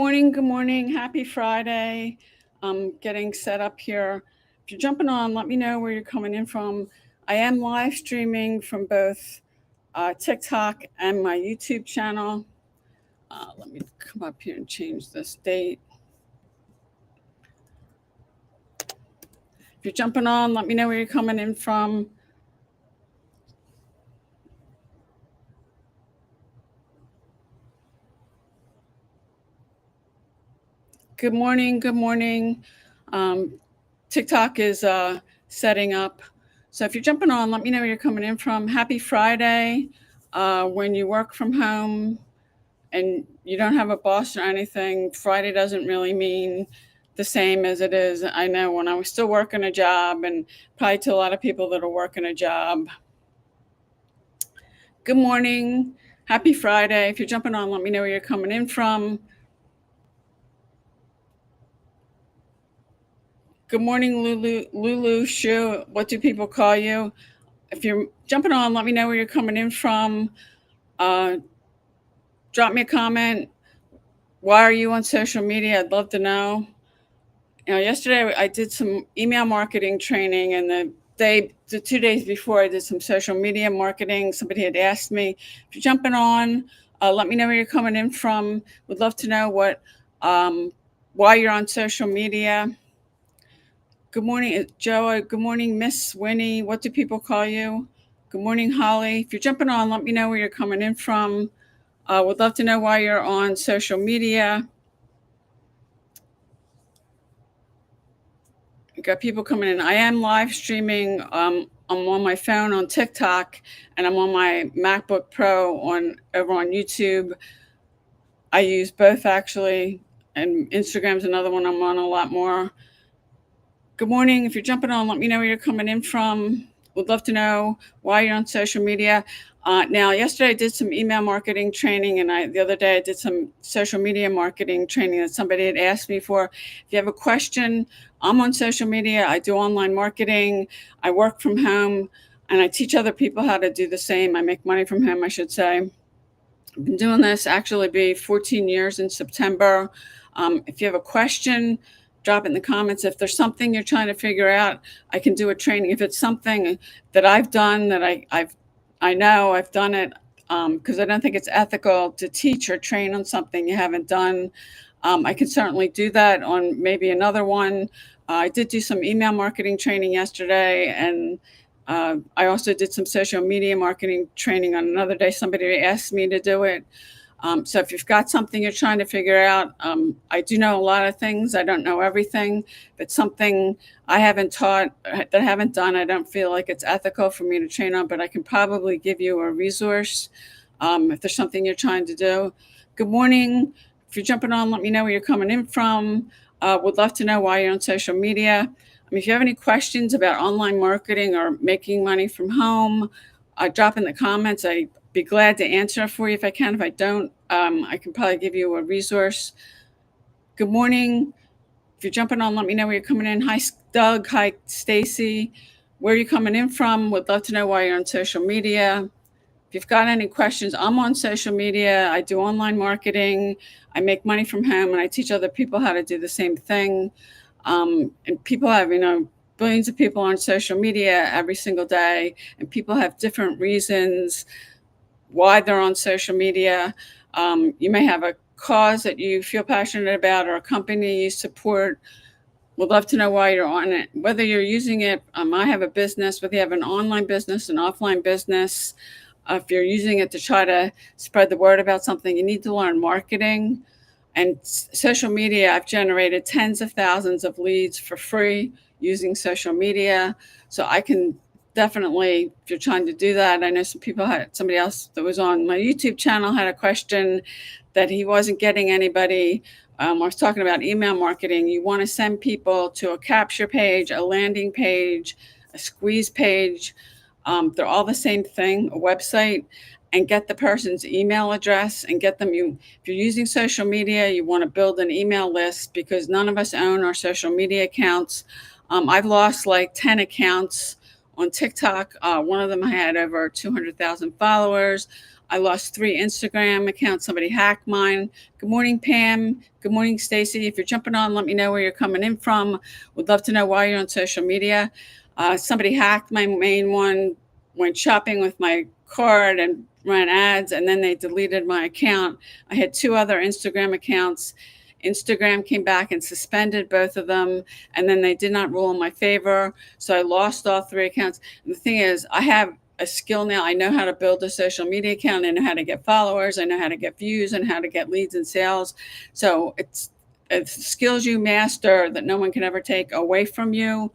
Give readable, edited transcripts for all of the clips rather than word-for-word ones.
morning. Good morning. Happy Friday. I'm getting set up here. If you're jumping on, let me know where you're coming in from. I am live streaming from both TikTok and my YouTube channel. Let me come up here and change this date. If you're jumping on, let me know where you're coming in from. Good morning. Good morning. Um, TikTok is setting up. So if you're jumping on, let me know where you're coming in from. Happy Friday. When you work from home and you don't have a boss or anything, Friday doesn't really mean the same as it is. I know when I was still working a job, and probably to a lot of people that are working a job. Good morning. Happy Friday. If you're jumping on, let me know where you're coming in from. Good morning, Lulu Shu. What do people call you? If you're jumping on, let me know where you're coming in from. Drop me a comment. Why are you on social media? I'd love to know. Yesterday I did some email marketing training, and the 2 days before, I did some social media marketing. Somebody had asked me, if you're jumping on, let me know where you're coming in from. Would love to know why you're on social media. Good morning, Joe. Good morning, Miss Winnie. What do people call you? Good morning, Holly. If you're jumping on, let me know where you're coming in from. Would love to know why you're on social media. Got people coming in. I am live streaming. I'm on my phone on TikTok, and I'm on my MacBook Pro over on YouTube. I use both actually, and Instagram's another one I'm on a lot more. Good morning. If you're jumping on, let me know where you're coming in from. Would love to know why you're on social media. Now, yesterday I did some email marketing training, and the other day I did some social media marketing training that somebody had asked me for. If you have a question, I'm on social media. I do online marketing. I work from home, and I teach other people how to do the same. I make money from home, I should say. I've been doing this actually be 14 years in September. If you have a question, drop it in the comments. If there's something you're trying to figure out, I can do a training. If it's something that I've done that I know I've done it, because I don't think it's ethical to teach or train on something you haven't done. I can certainly do that on maybe another one. I did do some email marketing training yesterday, and I also did some social media marketing training on another day. Somebody asked me to do it. So if you've got something you're trying to figure out, I do know a lot of things. I don't know everything. If it's something I haven't taught, that I haven't done, I don't feel like it's ethical for me to train on, but I can probably give you a resource if there's something you're trying to do. Good morning. If you're jumping on, let me know where you're coming in from. Would love to know why you're on social media. If you have any questions about online marketing or making money from home, drop in the comments. I'd be glad to answer for you if I can. If I don't, I can probably give you a resource. Good morning. If you're jumping on, let me know where you're coming in. Hi, Doug. Hi, Stacy. Where are you coming in from? Would love to know why you're on social media. If you've got any questions, I'm on social media. I do online marketing. I make money from home, and I teach other people how to do the same thing. And people have, billions of people on social media every single day, and people have different reasons why they're on social media. You may have a cause that you feel passionate about or a company you support. Would love to know why you're on it, whether you're using it. I have a business, whether you have an online business, an offline business. If you're using it to try to spread the word about something, you need to learn marketing. And social media, I've generated tens of thousands of leads for free using social media. So I can definitely, if you're trying to do that, I know somebody else that was on my YouTube channel had a question that he wasn't getting anybody. I was talking about email marketing. You want to send people to a capture page, a landing page, a squeeze page. They're all the same thing, a website, and get the person's email address and get them. If you're using social media, you want to build an email list, because none of us own our social media accounts. I've lost like 10 accounts on TikTok. One of them had over 200,000 followers. I lost 3 Instagram accounts. Somebody hacked mine. Good morning, Pam. Good morning, Stacy. If you're jumping on, let me know where you're coming in from. Would love to know why you're on social media. Somebody hacked my main one, went shopping with my card and ran ads, and then they deleted my account. I had 2 other Instagram accounts. Instagram came back and suspended both of them, and then they did not rule in my favor. So I lost all 3 accounts. And the thing is, I have a skill now. I know how to build a social media account. I know how to get followers. I know how to get views and how to get leads and sales. So it's skills you master that no one can ever take away from you,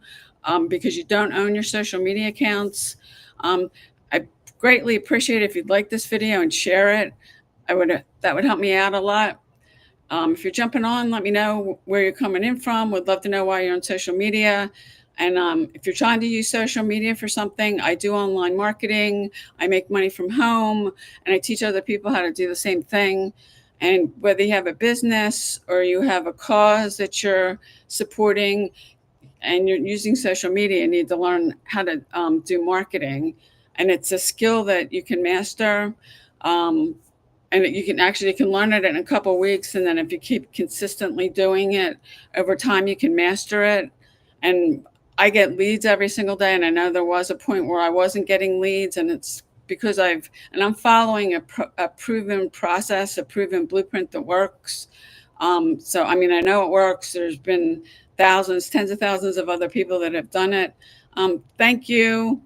because you don't own your social media accounts. I greatly appreciate it if you'd like this video and share it. That would help me out a lot. If you're jumping on, let me know where you're coming in from. Would love to know why you're on social media. And if you're trying to use social media for something, I do online marketing. I make money from home, and I teach other people how to do the same thing. And whether you have a business or you have a cause that you're supporting and you're using social media, you need to learn how to do marketing. And it's a skill that you can master. And you can learn it in a couple of weeks, and then if you keep consistently doing it over time, you can master it. And I get leads every single day, and I know there was a point where I wasn't getting leads, and it's because I'm following a proven process, a proven blueprint that works. So I mean, I know it works. There's been thousands, tens of thousands of other people that have done it. Thank you.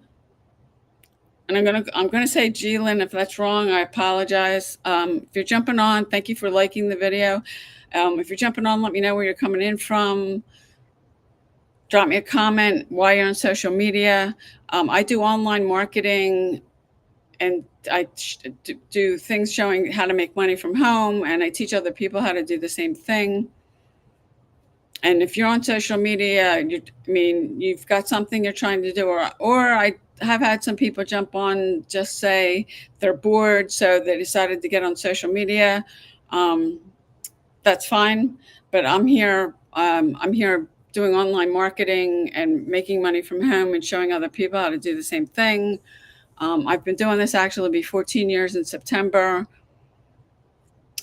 And I'm gonna say Geelin. If that's wrong, I apologize. If you're jumping on, thank you for liking the video. If you're jumping on, let me know where you're coming in from. Drop me a comment why you're on social media. I do online marketing, and I do things showing how to make money from home, and I teach other people how to do the same thing. And if you're on social media, you've got something you're trying to do, or I have had some people jump on, just say they're bored, so they decided to get on social media. That's fine, but I'm here. I'm here doing online marketing and making money from home and showing other people how to do the same thing. I've been doing this actually be 14 years in September.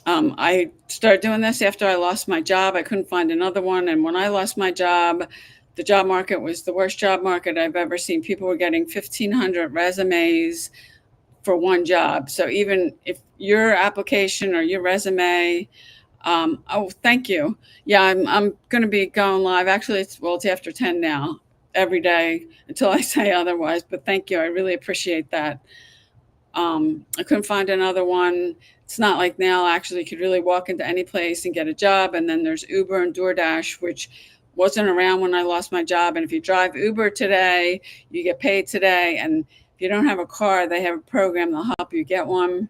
I started doing this after I lost my job. I couldn't find another one. And when I lost my job, the job market was the worst job market I've ever seen. People were getting 1,500 resumes for one job. So even if your application or your resume, oh, thank you. Yeah, I'm going to be going live. Actually, it's after 10 now, every day until I say otherwise. But thank you. I really appreciate that. I couldn't find another one. It's not like now actually you could really walk into any place and get a job. And then there's Uber and DoorDash, which wasn't around when I lost my job. And if you drive Uber today, you get paid today. And if you don't have a car, they have a program that'll help you get one.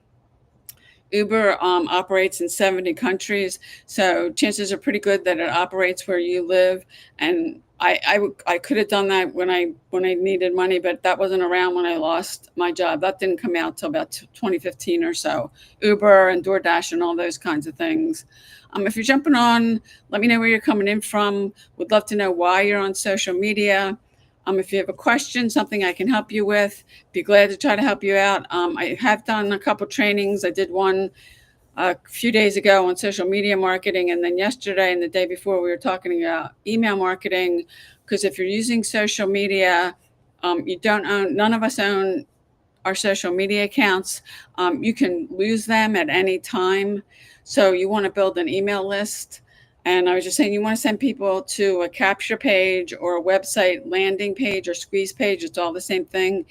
Uber operates in 70 countries, so chances are pretty good that it operates where you live. And I could have done that when I needed money, but that wasn't around when I lost my job. That didn't come out till about 2015 or so. Uber and DoorDash and all those kinds of things. If you're jumping on, let me know where you're coming in from. Would love to know why you're on social media. If you have a question, something I can help you with, be glad to try to help you out. I have done a couple trainings. I did one a few days ago on social media marketing, and then yesterday and the day before we were talking about email marketing. Because if you're using social media, none of us own our social media accounts. You can lose them at any time. So you want to build an email list. And I was just saying, you want to send people to a capture page or a website landing page or squeeze page. It's all the same thing.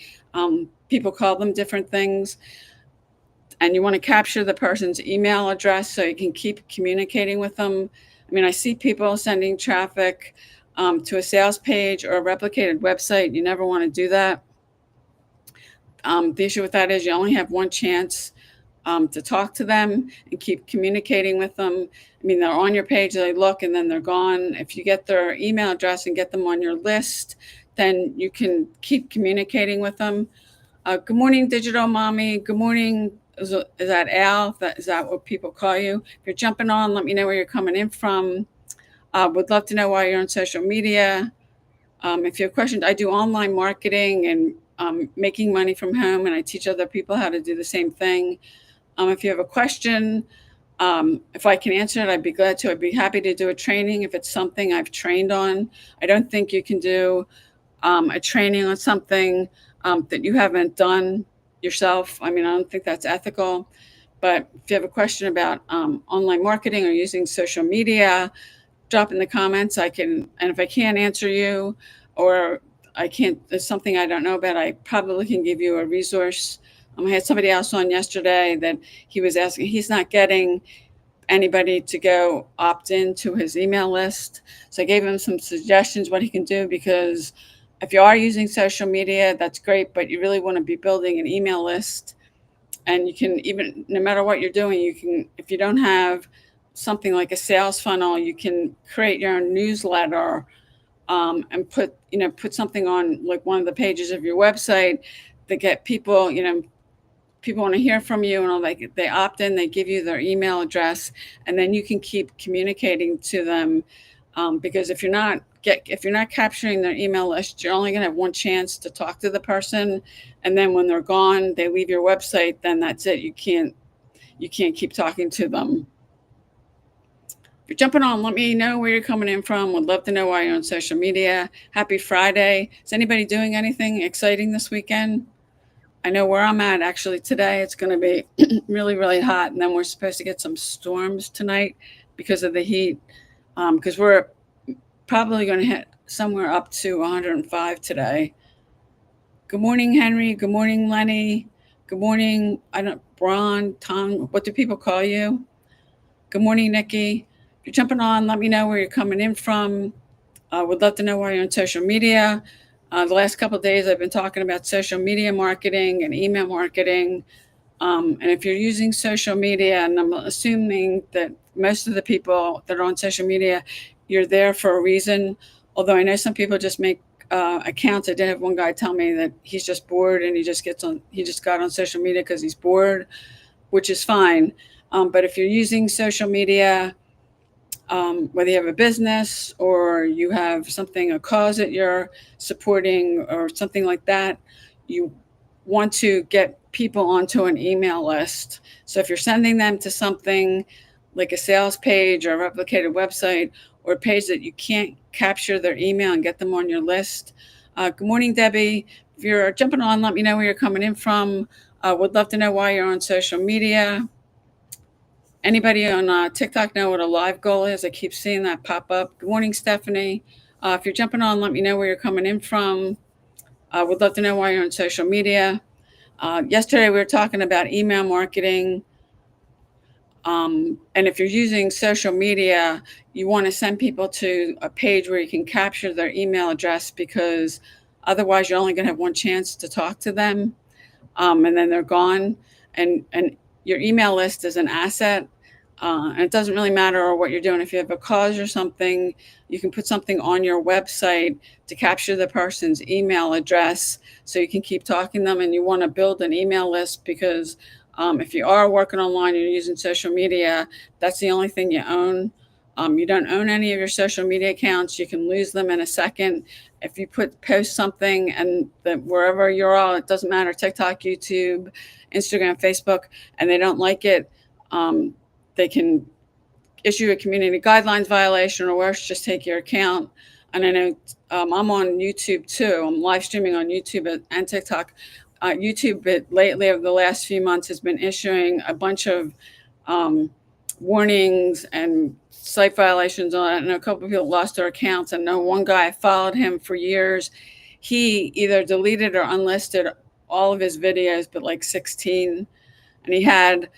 People call them different things. And you want to capture the person's email address so you can keep communicating with them. I mean, I see people sending traffic to a sales page or a replicated website. You never want to do that. The issue with that is you only have one chance to talk to them and keep communicating with them. I mean, they're on your page, they look, and then they're gone. If you get their email address and get them on your list, then you can keep communicating with them. Good morning, Digital Mommy. Good morning. Is that Al? Is that what people call you? If you're jumping on, let me know where you're coming in from. Would love to know why you're on social media. If you have questions, I do online marketing and making money from home, and I teach other people how to do the same thing. If you have a question, if I can answer it, I'd be glad to. I'd be happy to do a training if it's something I've trained on. I don't think you can do a training on something that you haven't done yourself. I mean, I don't think that's ethical. But if you have a question about online marketing or using social media, drop in the comments. And if I can't answer you, or I can't, there's something I don't know about, I probably can give you a resource. I had somebody else on yesterday that he was asking, he's not getting anybody to go opt in to his email list. So I gave him some suggestions what he can do, because if you are using social media, that's great, but you really want to be building an email list. And you can, even no matter what you're doing, you can, if you don't have something like a sales funnel, you can create your own newsletter, and put something on like one of the pages of your website to get people, people want to hear from you, and all, like, they opt in, they give you their email address, and then you can keep communicating to them, because if you're not capturing their email list, you're only going to have one chance to talk to the person, and then when they're gone, they leave your website, then that's it. You can't keep talking to them. If you're jumping on, let me know where you're coming in from. Would love to know why you're on social media. Happy Friday. Is anybody doing anything exciting this weekend? I know where I'm at actually today. It's going to be really, really hot. And then we're supposed to get some storms tonight because of the heat. Because we're probably going to hit somewhere up to 105 today. Good morning, Henry. Good morning, Lenny. Good morning, Braun, Tom. What do people call you? Good morning, Nikki. If you're jumping on, let me know where you're coming in from. Would love to know why you're on social media. The last couple of days, I've been talking about social media marketing and email marketing. And if you're using social media, and I'm assuming that most of the people that are on social media, you're there for a reason. Although I know some people just make accounts. I did have one guy tell me that he's just bored and he just got on social media because he's bored, which is fine. But if you're using social media, whether you have a business or you have a cause that you're supporting or something like that, you want to get people onto an email list. So if you're sending them to something like a sales page or a replicated website, or a page that you can't capture their email and get them on your list. Good morning, Debbie. If you're jumping on, let me know where you're coming in from. Would love to know why you're on social media. Anybody on TikTok know what a live goal is? I keep seeing that pop up. Good morning, Stephanie. If you're jumping on, let me know where you're coming in from. Would love to know why you're on social media. Yesterday, we were talking about email marketing. And if you're using social media, you want to send people to a page where you can capture their email address, because otherwise you're only going to have one chance to talk to them, and then they're gone. And your email list is an asset. And it doesn't really matter what you're doing. If you have a cause or something, you can put something on your website to capture the person's email address so you can keep talking to them. And you want to build an email list, because if you are working online, you're using social media, that's the only thing you own. You don't own any of your social media accounts. You can lose them in a second. If you post something, and wherever you're all, it doesn't matter, TikTok, YouTube, Instagram, Facebook, and they don't like it, they can issue a community guidelines violation, or worse, just take your account. And I know I'm on YouTube too. I'm live streaming on YouTube and TikTok. YouTube, lately, over the last few months, has been issuing a bunch of warnings and site violations on it. I know a couple of people lost their accounts. I know one guy, followed him for years. He either deleted or unlisted all of his videos, but like 16. And he had,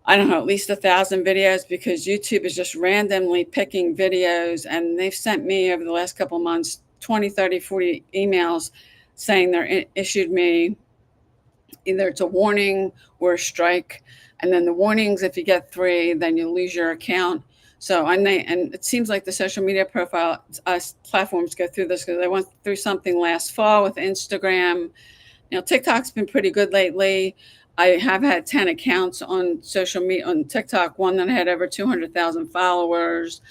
I don't know, at least 1,000 videos, because YouTube is just randomly picking videos. And they've sent me over the last couple of months 20, 30, 40 emails saying they're issued me either it's a warning or a strike. And then the warnings, if you get 3, then you lose your account. So, and it seems like the social media platforms go through this, because they went through something last fall with Instagram. TikTok's been pretty good lately. I have had 10 accounts on social media on TikTok, one that had over 200,000 followers.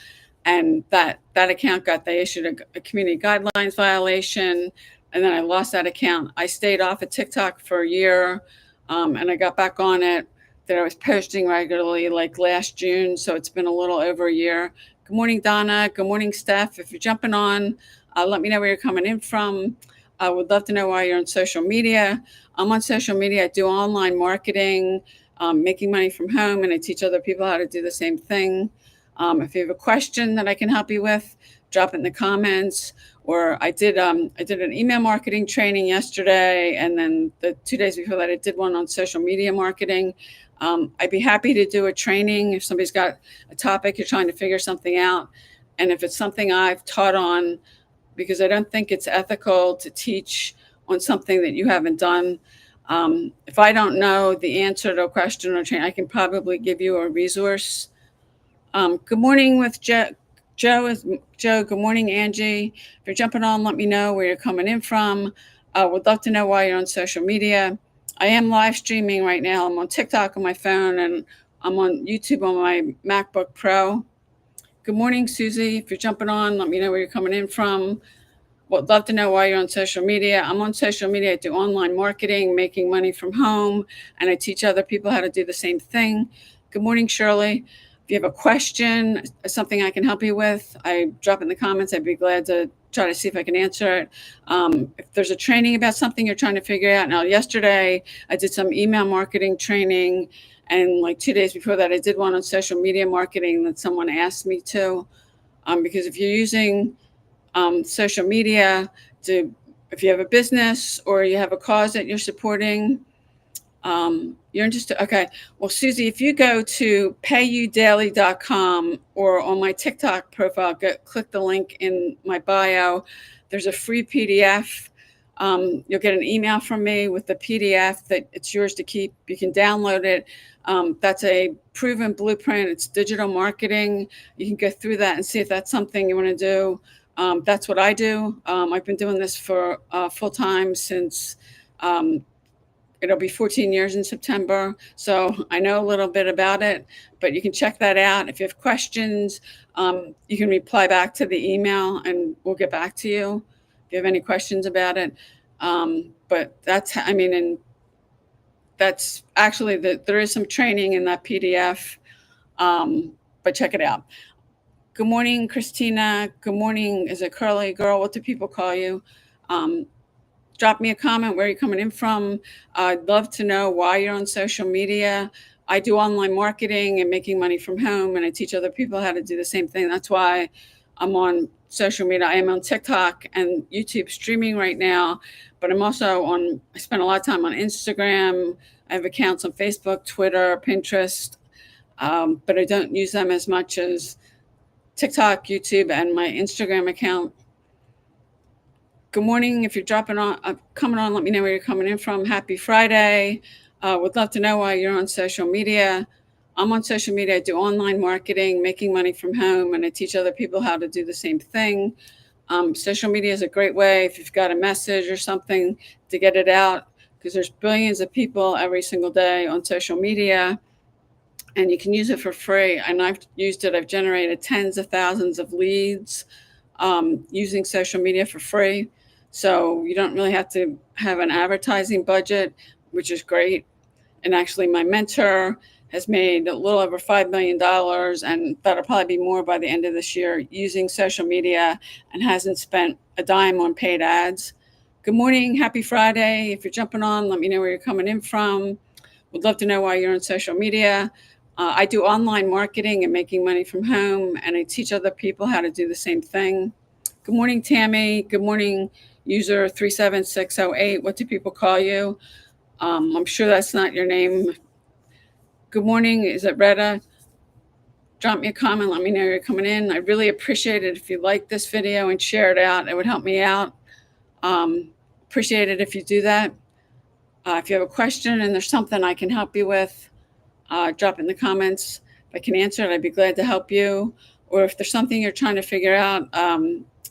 And that account they issued a community guidelines violation. and then I lost that account. I stayed off of TikTok for a year, and I got back on it. That I was posting regularly like last June, so it's been a little over a year. Good morning, Donna. Good morning, Steph. If you're jumping on, let me know where you're coming in from. I would love to know why you're on social media. I'm on social media. I do online marketing, making money from home, and I teach other people how to do the same thing. If you have a question that I can help you with, drop it in the comments. Or I did an email marketing training yesterday, and then the 2 days before that, I did one on social media marketing. I'd be happy to do a training if somebody's got a topic you're trying to figure something out, and if it's something I've taught on, because I don't think it's ethical to teach on something that you haven't done. If I don't know the answer to a question or training, I can probably give you a resource. Good morning with Joe. Joe. Good morning, Angie. If you're jumping on, let me know where you're coming in from. Would love to know why you're on social media. I am live streaming right now. I'm on TikTok on my phone, and I'm on YouTube on my MacBook Pro. Good morning, Susie. If you're jumping on, let me know where you're coming in from. Would love to know why you're on social media. I'm on social media. I do online marketing, making money from home, and I teach other people how to do the same thing. Good morning, Shirley. If you have a question, something I can help you with, I drop in the comments. I'd be glad to try to see if I can answer it. If there's a training about something you're trying to figure out. Now, yesterday, I did some email marketing training, and like 2 days before that, I did one on social media marketing that someone asked me to. Because if you're using social media if you have a business or you have a cause that you're supporting, you're interested. Okay. Well, Susie, if you go to payudaily.com or on my TikTok profile, click the link in my bio. There's a free PDF. You'll get an email from me with the PDF that it's yours to keep. You can download it. That's a proven blueprint. It's digital marketing. You can go through that and see if that's something you want to do. That's what I do. I've been doing this for full time since it'll be 14 years in September. So I know a little bit about it, but you can check that out. If you have questions, you can reply back to the email and we'll get back to you if you have any questions about it. But and that's actually there is some training in that PDF, but check it out. Good morning, Christina. Good morning. Is it Curly Girl? What do people call you? Drop me a comment where you're coming in from. I'd love to know why you're on social media. I do online marketing and making money from home, and I teach other people how to do the same thing. That's why I'm on social media. I am on TikTok and YouTube streaming right now, but I'm also I spend a lot of time on Instagram. I have accounts on Facebook, Twitter, Pinterest, but I don't use them as much as TikTok, YouTube, and my Instagram account. Good morning. If you're coming on, let me know where you're coming in from. Happy Friday. Would love to know why you're on social media. I'm on social media. I do online marketing, making money from home, and I teach other people how to do the same thing. Social media is a great way if you've got a message or something to get it out, because there's billions of people every single day on social media, and you can use it for free. And I've used it. I've generated tens of thousands of leads using social media for free. So you don't really have to have an advertising budget, which is great. And actually, my mentor has made a little over $5 million, and that'll probably be more by the end of this year, using social media, and hasn't spent a dime on paid ads. Good morning. Happy Friday. If you're jumping on, let me know where you're coming in from. Would love to know why you're on social media. I do online marketing and making money from home, and I teach other people how to do the same thing. Good morning, Tammy. Good morning, user 37608. What do people call you? I'm sure that's not your name. Good morning. Is it Retta? Drop me a comment. Let me know you're coming in. I really appreciate it if you like this video and share it out. It would help me out. Appreciate it if you do that. If you have a question and there's something I can help you with, drop in the comments. If I can answer it, I'd be glad to help you. Or if there's something you're trying to figure out,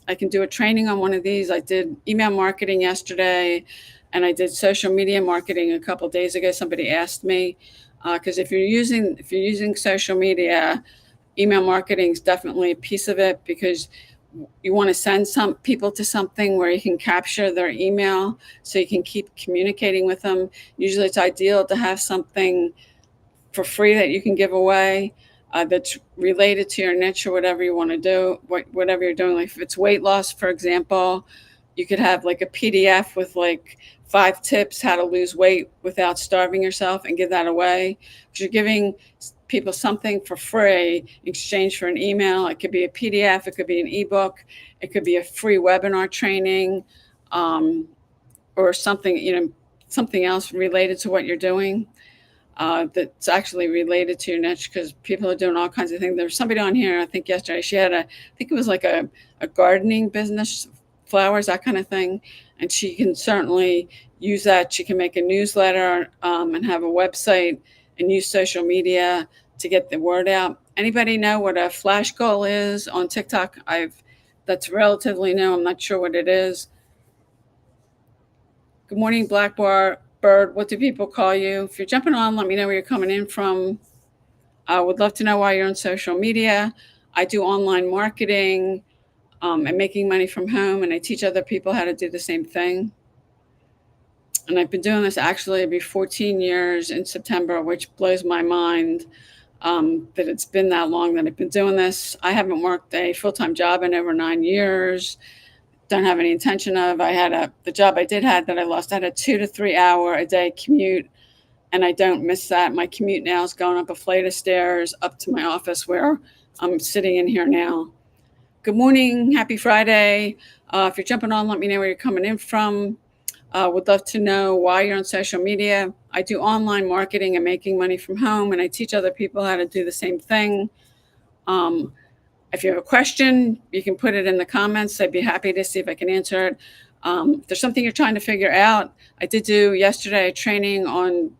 I can do a training on one of these. I did email marketing yesterday, and I did social media marketing a couple of days ago. Somebody asked me, because if you're using social media, email marketing is definitely a piece of it, because you want to send some people to something where you can capture their email so you can keep communicating with them. Usually it's ideal to have something for free that you can give away, that's related to your niche or whatever you want to do, whatever you're doing. Like if it's weight loss, for example, you could have like a PDF with like 5 tips how to lose weight without starving yourself and give that away. Because you're giving people something for free in exchange for an email. It could be a PDF, it could be an ebook, it could be a free webinar training, um, or something, something else related to what you're doing, that's actually related to your niche, because people are doing all kinds of things. There was somebody on here, I think yesterday, she had I think it was like a gardening business, flowers, that kind of thing. And she can certainly use that. She can make a newsletter, and have a website and use social media to get the word out. Anybody know what a flash goal is on TikTok? That's relatively new. I'm not sure what it is. Good morning, Black Bird. What do people call you? If you're jumping on, let me know where you're coming in from. I would love to know why you're on social media. I do online marketing, and making money from home, and I teach other people how to do the same thing. And I've been doing this, actually, it'll be 14 years in September, which blows my mind, that it's been that long that I've been doing this. I haven't worked a full-time job in over 9 years. Don't have any intention of. The job I did have that I lost. I had a 2 to 3 hour a day commute, and I don't miss that. My commute now is going up a flight of stairs up to my office where I'm sitting in here now. Good morning. Happy Friday. If you're jumping on, let me know where you're coming in from. Would love to know why you're on social media. I do online marketing and making money from home, and I teach other people how to do the same thing. Um, if you have a question, you can put it in the comments. I'd be happy to see if I can answer it. If there's something you're trying to figure out, I did do yesterday a training on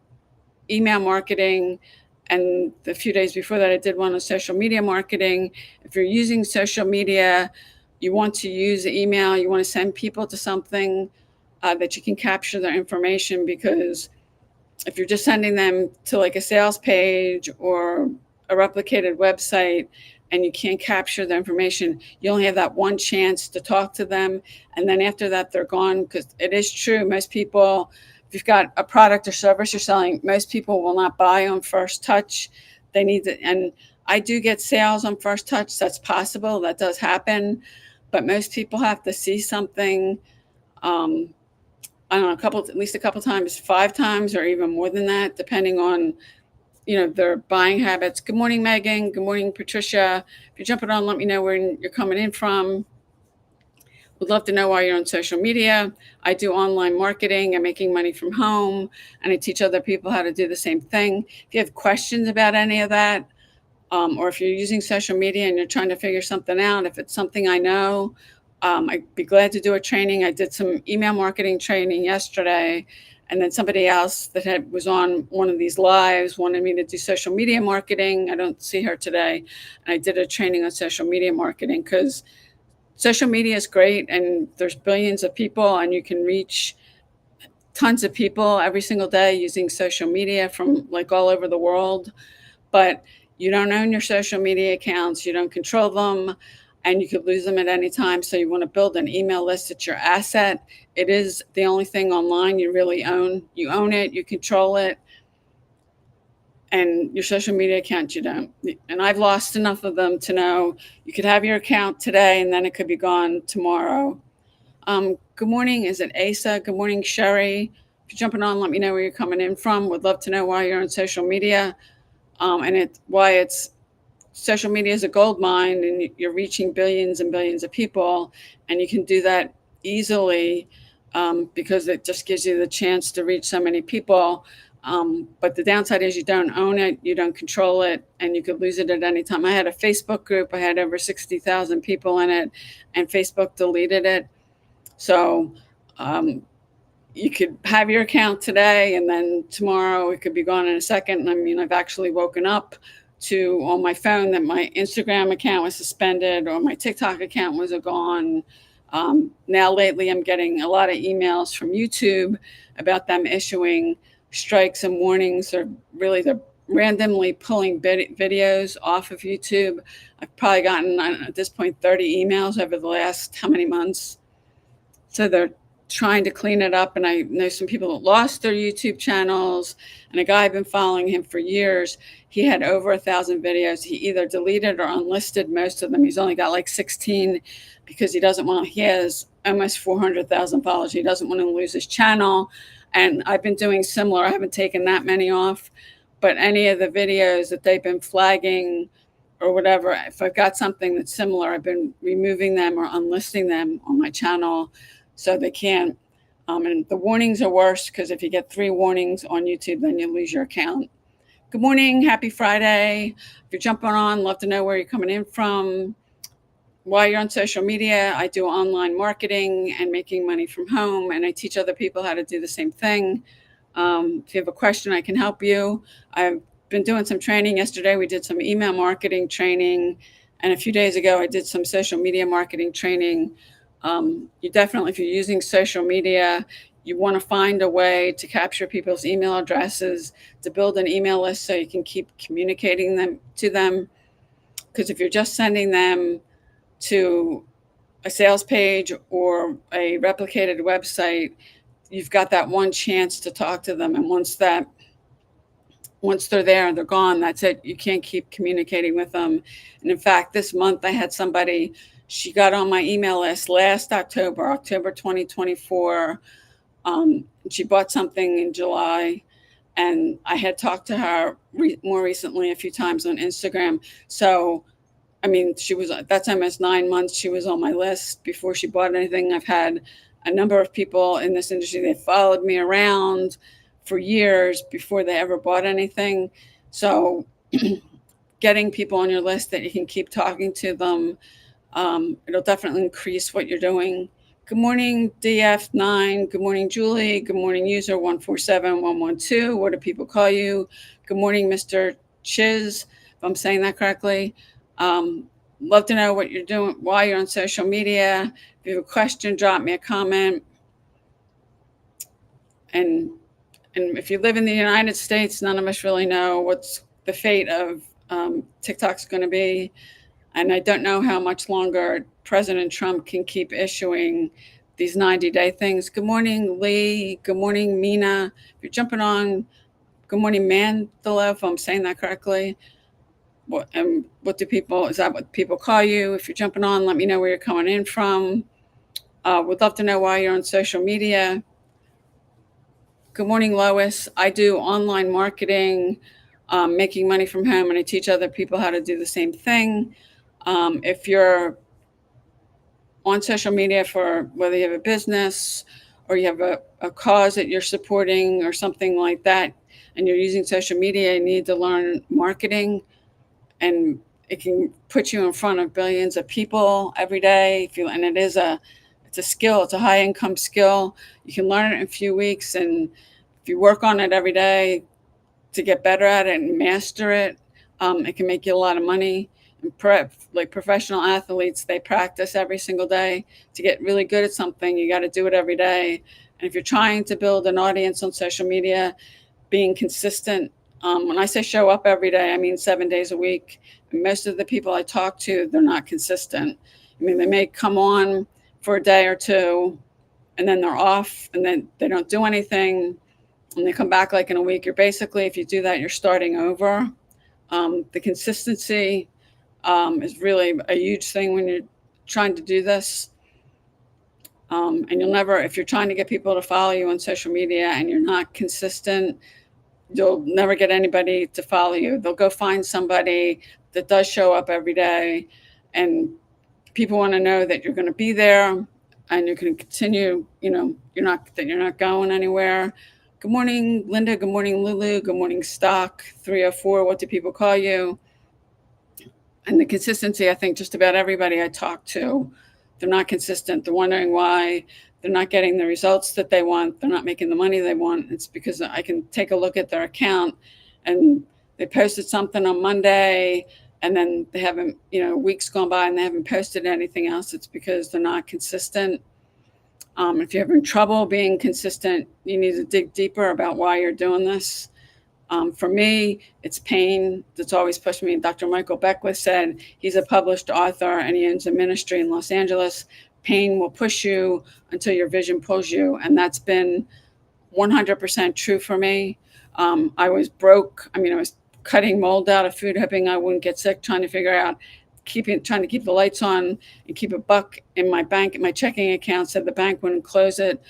email marketing, and a few days before that I did one on social media marketing. If you're using social media, you want to use email, you want to send people to something, that you can capture their information, because if you're just sending them to like a sales page or a replicated website and you can't capture the information, you only have that one chance to talk to them. And then after that, they're gone. Because it is true, most people, if you've got a product or service you're selling, most people will not buy on first touch. They need to, and I do get sales on first touch. That's possible. That does happen. But most people have to see something, um, I don't know, at least a couple times, 5 times, or even more than that, depending on, their buying habits. Good morning, Megan. Good morning, Patricia. If you're jumping on, let me know where you're coming in from. Would love to know why you're on social media. I do online marketing and making money from home, and I teach other people how to do the same thing. If you have questions about any of that, or if you're using social media and you're trying to figure something out, if it's something I know, I'd be glad to do a training. I did some email marketing training yesterday, and then somebody else that was on one of these lives wanted me to do social media marketing. I don't see her today. And I did a training on social media marketing, because social media is great, and there's billions of people, and you can reach tons of people every single day using social media from like all over the world. But you don't own your social media accounts, you don't control them, and you could lose them at any time. So you want to build an email list. It's your asset. It is the only thing online you really own. You own it, you control it, and your social media account you don't. And I've lost enough of them to know you could have your account today and then it could be gone tomorrow. Good morning. Is it Asa? Good morning, Sherry. If you're jumping on, let me know where you're coming in from. Would love to know why you're on social media, and why it's social media is a gold mine, and you're reaching billions and billions of people, and you can do that easily, because it just gives you the chance to reach so many people. But the downside is you don't own it, you don't control it, and you could lose it at any time. I had a Facebook group, I had over 60,000 people in it, and Facebook deleted it. So you could have your account today, and then tomorrow it could be gone in a second. I mean, I've actually woken up to on my phone that my Instagram account was suspended, or my TikTok account was gone. Now lately I'm getting a lot of emails from YouTube about them issuing strikes and warnings, or really they're randomly pulling videos off of YouTube. I've probably gotten, at this point, 30 emails over the last how many months. So they're trying to clean it up. And I know some people that lost their YouTube channels. And a guy, I've been following him for years. He had over 1,000 videos. He either deleted or unlisted most of them. He's only got like 16 because he doesn't want, he has almost 400,000 followers. He doesn't want to lose his channel. And I've been doing similar. I haven't taken that many off, but any of the videos that they've been flagging or whatever, if I've got something that's similar, I've been removing them or unlisting them on my channel so they can't. And the warnings are worse because if you get 3 warnings on YouTube, then you lose your account. Good morning. Happy Friday. If you're jumping on, love to know where you're coming in from. While you're on social media, I do online marketing and making money from home, and I teach other people how to do the same thing. If you have a question, I can help you. I've been doing some training. Yesterday, we did some email marketing training, and a few days ago, I did some social media marketing training. You definitely, if you're using social media, you want to find a way to capture people's email addresses, to build an email list so you can keep communicating them to them. Because if you're just sending them to a sales page or a replicated website, you've got that one chance to talk to them. And once they're there and they're gone, that's it. You can't keep communicating with them. And in fact, this month I had somebody, she got on my email list last October 2024. She bought something in July, and I had talked to her more recently a few times on Instagram. So, I mean, that's almost 9 months she was on my list before she bought anything. I've had a number of people in this industry that followed me around for years before they ever bought anything. So getting people on your list that you can keep talking to them, it'll definitely increase what you're doing. Good morning, DF9. Good morning, Julie. Good morning, user 147112. What do people call you? Good morning, Mr. Chiz, if I'm saying that correctly. Love to know what you're doing while you're on social media. If you have a question, drop me a comment. And if you live in the United States, none of us really know what's the fate of TikTok's going to be. And I don't know how much longer President Trump can keep issuing these 90-day things. Good morning, Lee. Good morning, Mina. If you're jumping on, good morning, Mandela, if I'm saying that correctly. What do people, is that what people call you? If you're jumping on, let me know where you're coming in from. Would love to know why you're on social media. Good morning, Lois. I do online marketing, making money from home, and I teach other people how to do the same thing. If you're on social media for whether you have a business or you have a cause that you're supporting or something like that, and you're using social media, you need to learn marketing, and it can put you in front of billions of people every day. And it's a skill. It's a high income skill. You can learn it in a few weeks, and if you work on it every day to get better at it and master it, it can make you a lot of money. And like professional athletes, they practice every single day to get really good at something. You got to do it every day. And if you're trying to build an audience on social media, being consistent. When I say show up every day, I mean 7 days a week. And most of the people I talk to, they're not consistent. I mean, they may come on for a day or two, and then they're off, and then they don't do anything, and they come back like in a week. You're basically, if you do that, you're starting over. The consistency is really a huge thing when you're trying to do this. And you'll never, if you're trying to get people to follow you on social media and you're not consistent, you'll never get anybody to follow you. They'll go find somebody that does show up every day, and people want to know that you're going to be there and you're going to continue, you're not going anywhere. Good morning, Linda. Good morning, Lulu. Good morning, Stock 304. What do people call you? And the consistency, I think just about everybody I talk to, they're not consistent. They're wondering why they're not getting the results that they want. They're not making the money they want. It's because I can take a look at their account, and they posted something on Monday, and then they haven't, weeks gone by and they haven't posted anything else. It's because they're not consistent. If you're having trouble being consistent, you need to dig deeper about why you're doing this. For me, it's pain that's always pushed me. Dr. Michael Beckwith said he's a published author and he owns a ministry in Los Angeles. Pain will push you until your vision pulls you. And that's been 100% true for me. I was broke. I mean, I was cutting mold out of food, hoping I wouldn't get sick, trying to figure out trying to keep the lights on and keep a buck in my bank, in my checking account, so the bank wouldn't close it.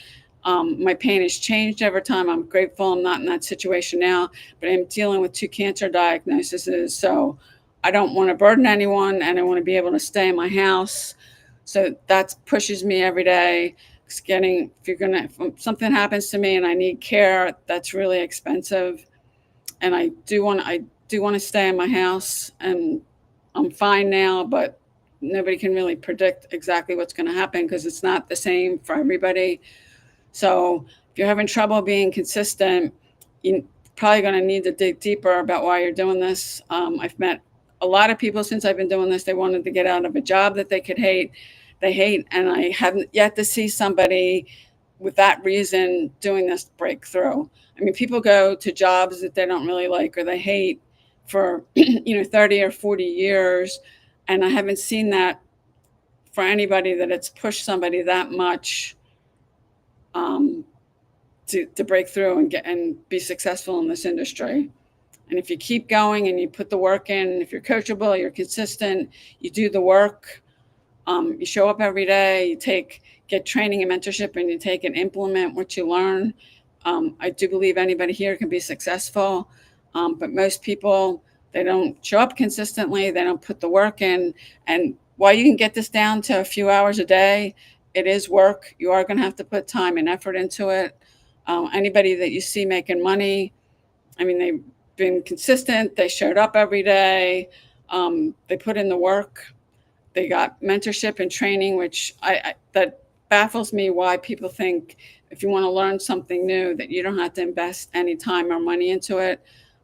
My pain has changed over time. I'm grateful I'm not in that situation now, but I'm dealing with 2 cancer diagnoses. So I don't want to burden anyone and I want to be able to stay in my house. So that pushes me every day. It's if something happens to me and I need care, that's really expensive. And I do want to stay in my house, and I'm fine now, but nobody can really predict exactly what's going to happen because it's not the same for everybody. So if you're having trouble being consistent, you're probably going to need to dig deeper about why you're doing this. I've met a lot of people since I've been doing this. They wanted to get out of a job that they hate, and I haven't yet to see somebody with that reason doing this breakthrough. I mean, people go to jobs that they don't really like or they hate for 30 or 40 years, and I haven't seen that for anybody, that it's pushed somebody that much um, to break through and be successful in this industry. And if you keep going and you put the work in, if you're coachable, you're consistent, you do the work, you show up every day, get training and mentorship, and you take and implement what you learn. I do believe anybody here can be successful, but most people, they don't show up consistently, they don't put the work in. And while you can get this down to a few hours a day, it is work. You are going to have to put time and effort into it. Anybody that you see making money, I mean, they've been consistent, they showed up every day, they put in the work, they got mentorship and training, which that baffles me, why people think if you want to learn something new that you don't have to invest any time or money into it.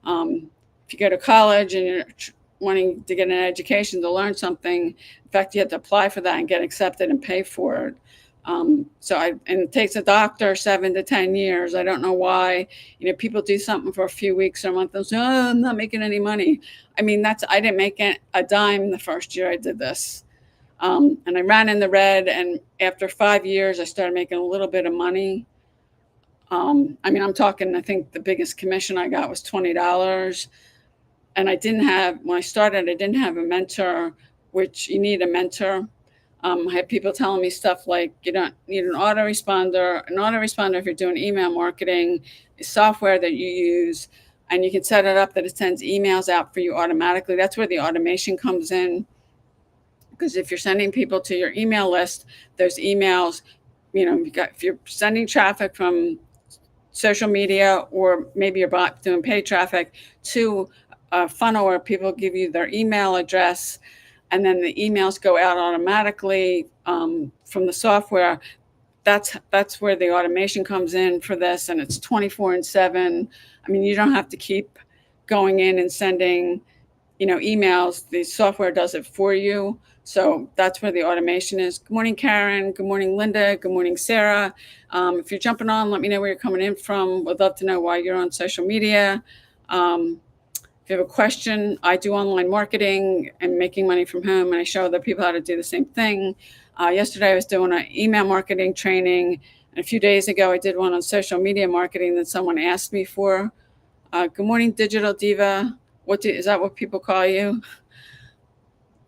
If you go to college and you're wanting to get an education to learn something, in fact, you have to apply for that and get accepted and pay for it. And it takes a doctor 7 to 10 years. I don't know why. People do something for a few weeks or a month and say, "Oh, I'm not making any money." I mean, I didn't make a dime the first year I did this. And I ran in the red. And after 5 years, I started making a little bit of money. I mean, I'm talking, I think the biggest commission I got was $20. And when I started, I didn't have a mentor, which you need a mentor. I had people telling me stuff like, you don't need an autoresponder. An autoresponder, if you're doing email marketing, is software that you use, and you can set it up that it sends emails out for you automatically. That's where the automation comes in. Because if you're sending people to your email list, those emails, if you're sending traffic from social media, or maybe you're doing paid traffic to a funnel where people give you their email address, and then the emails go out automatically from the software. That's where the automation comes in for this, and it's 24/7. I mean, you don't have to keep going in and sending, emails. The software does it for you. So that's where the automation is. Good morning, Karen. Good morning, Linda. Good morning, Sarah. If you're jumping on, let me know where you're coming in from. Would love to know why you're on social media. If you have a question, I do online marketing and making money from home, and I show other people how to do the same thing. Yesterday, I was doing an email marketing training, and a few days ago, I did one on social media marketing that someone asked me for. Good morning, Digital Diva. Is that what people call you?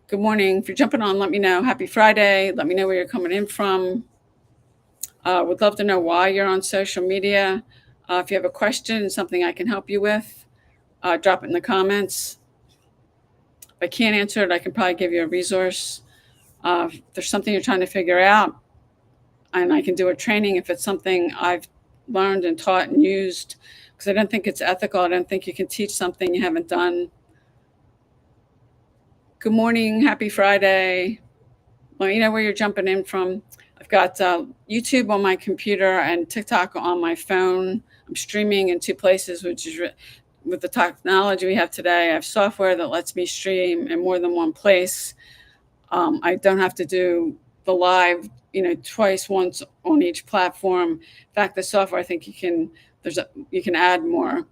Good morning. If you're jumping on, let me know. Happy Friday. Let me know where you're coming in from. Would love to know why you're on social media. If you have a question, something I can help you with, drop it in the comments. If I can't answer it, I can probably give you a resource. If there's something you're trying to figure out, and I can do a training if it's something I've learned and taught and used, because I don't think it's ethical. I don't think you can teach something you haven't done. Good morning. Happy Friday. Let me know where you're jumping in from. I've got YouTube on my computer and TikTok on my phone. I'm streaming in 2 places, which is with the technology we have today. I have software that lets me stream in more than one place. I don't have to do the live, once on each platform. In fact, the software, I think you can add more.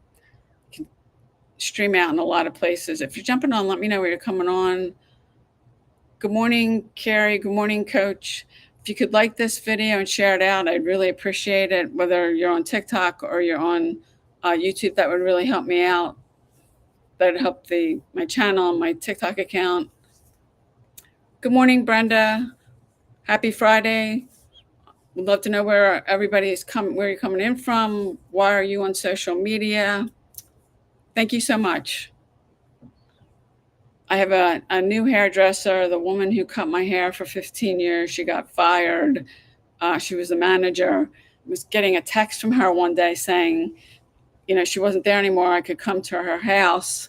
stream out in a lot of places. If you're jumping on, let me know where you're coming on. Good morning, Carrie. Good morning, Coach. If you could like this video and share it out, I'd really appreciate it. Whether you're on TikTok or you're on YouTube, that would really help me out. That would help my channel, my TikTok account. Good morning, Brenda. Happy Friday. We'd love to know where everybody's where you're coming in from. Why are you on social media? Thank you so much. I have a new hairdresser, the woman who cut my hair for 15 years. She got fired. She was the manager. I was getting a text from her one day saying, she wasn't there anymore. I could come to her house.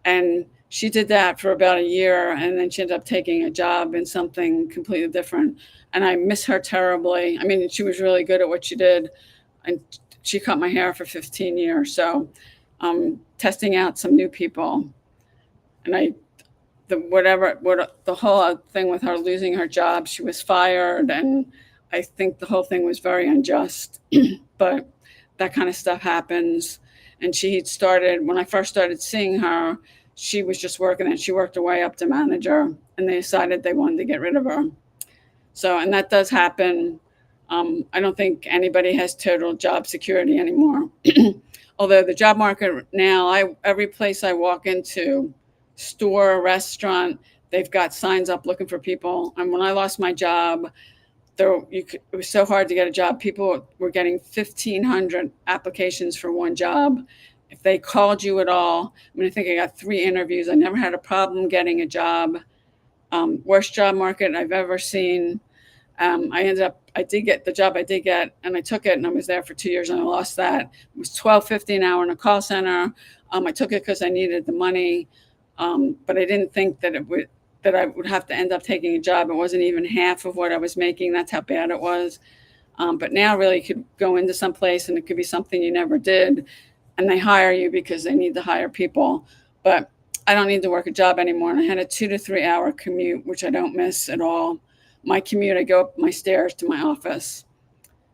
And she did that for about a year. And then she ended up taking a job in something completely different. And I miss her terribly. I mean, she was really good at what she did. And she cut my hair for 15 years. So I'm testing out some new people. And the whole thing with her losing her job, she was fired. And I think the whole thing was very unjust. But that kind of stuff happens. And when I first started seeing her, she was just working, and she worked her way up to manager, and they decided they wanted to get rid of her. So, and that does happen. I don't think anybody has total job security anymore. Although the job market now, every place I walk into, store, restaurant, they've got signs up looking for people. And when I lost my job, it was so hard to get a job. People were getting 1,500 applications for one job. If they called you at all, I think I got 3 interviews. I never had a problem getting a job. Worst job market I've ever seen. I did get the job I did get, and I took it, and I was there for 2 years, and I lost that. It was $12.50 an hour in a call center. I took it because I needed the money, but I didn't think that I would have to end up taking a job. It wasn't even half of what I was making. That's how bad it was. But now really you could go into some place and it could be something you never did, and they hire you because they need to hire people. But I don't need to work a job anymore. And I had a 2 to 3 hour commute, which I don't miss at all. My commute, I go up my stairs to my office.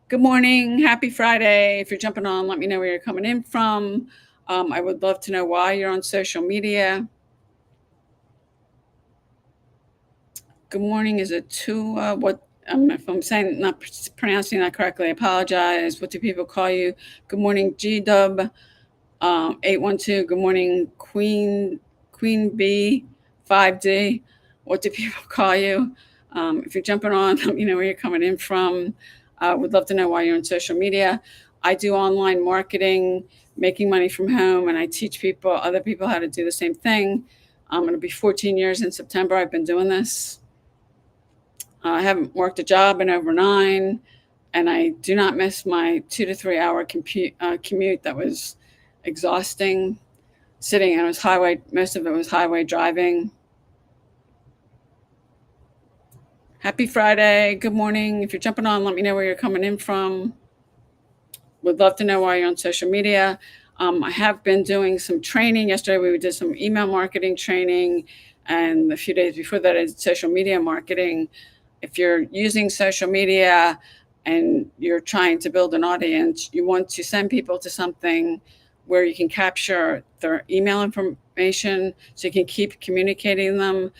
Good morning. Happy Friday. If you're jumping on, let me know where you're coming in from. I would love to know why you're on social media. Good morning. Is it if I'm saying not pronouncing that correctly, I apologize. What do people call you? Good morning, G-Dub 812. Good morning, Queen B 5D. What do people call you? If you're jumping on, let me know where you're coming in from. Would love to know why you're on social media. I do online marketing, making money from home, and I teach other people how to do the same thing. It'll be 14 years in September. I've been doing this. I haven't worked a job in over 9, and I do not miss my 2 to 3 hour commute. That was exhausting. Sitting, and most of it was highway driving. Happy Friday. Good morning. If you're jumping on, let me know where you're coming in from. Would love to know why you're on social media. I have been doing some training. Yesterday we did some email marketing training, and a few days before that I did social media marketing. If you're using social media and you're trying to build an audience, you want to send people to something where you can capture their email information so you can keep communicating them.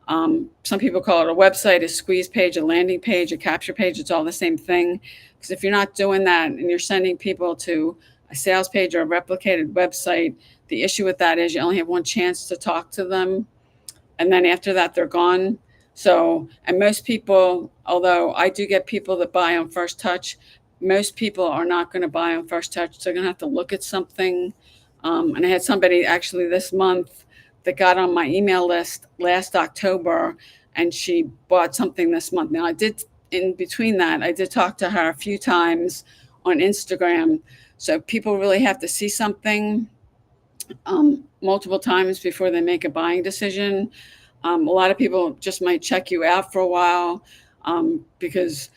Some people call it a website, a squeeze page, a landing page, a capture page. It's all the same thing. Because if you're not doing that and you're sending people to a sales page or a replicated website, the issue with that is you only have one chance to talk to them. And then after that, they're gone. So, and most people, although I do get people that buy on first touch, most people are not going to buy on first touch. They're going to have to look at something. And I had somebody actually this month that got on my email list last October, and she bought something this month. Now, in between that, I did talk to her a few times on Instagram. So people really have to see something multiple times before they make a buying decision. A lot of people just might check you out for a while because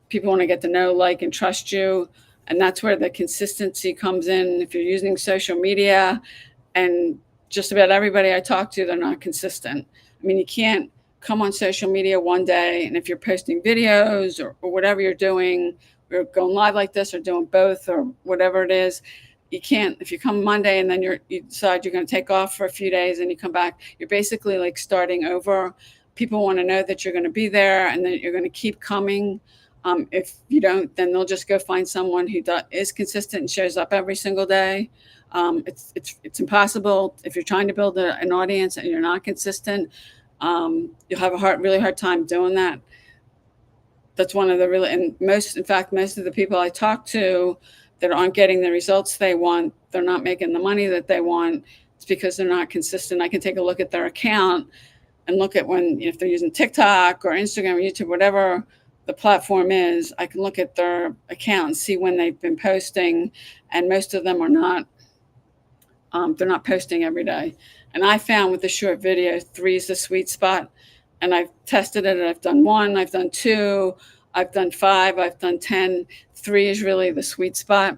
people want to get to know, like, and trust you. And that's where the consistency comes in. If you're using social media, and just about everybody I talk to, they're not consistent. I mean, you can't come on social media one day, and if you're posting videos or whatever you're doing, or going live like this or doing both or whatever it is, you can't, if you come Monday and then you decide you're going to take off for a few days and you come back, you're basically like starting over. People want to know that you're going to be there and that you're going to keep coming. If you don't, then they'll just go find someone who is consistent and shows up every single day. It's impossible if you're trying to build an audience and you're not consistent. You'll have a really hard time doing that. That's one of the really, and in fact, most of the people I talk to that aren't getting the results they want, they're not making the money that they want, it's because they're not consistent. I can take a look at their account and look at if they're using TikTok or Instagram or YouTube, whatever the platform is, I can look at their account and see when they've been posting, and most of them are not. They're not posting every day. And I found with the short video, 3 is the sweet spot. And I've tested it, and I've done 1, I've done 2, I've done 5, I've done 10. 3 is really the sweet spot.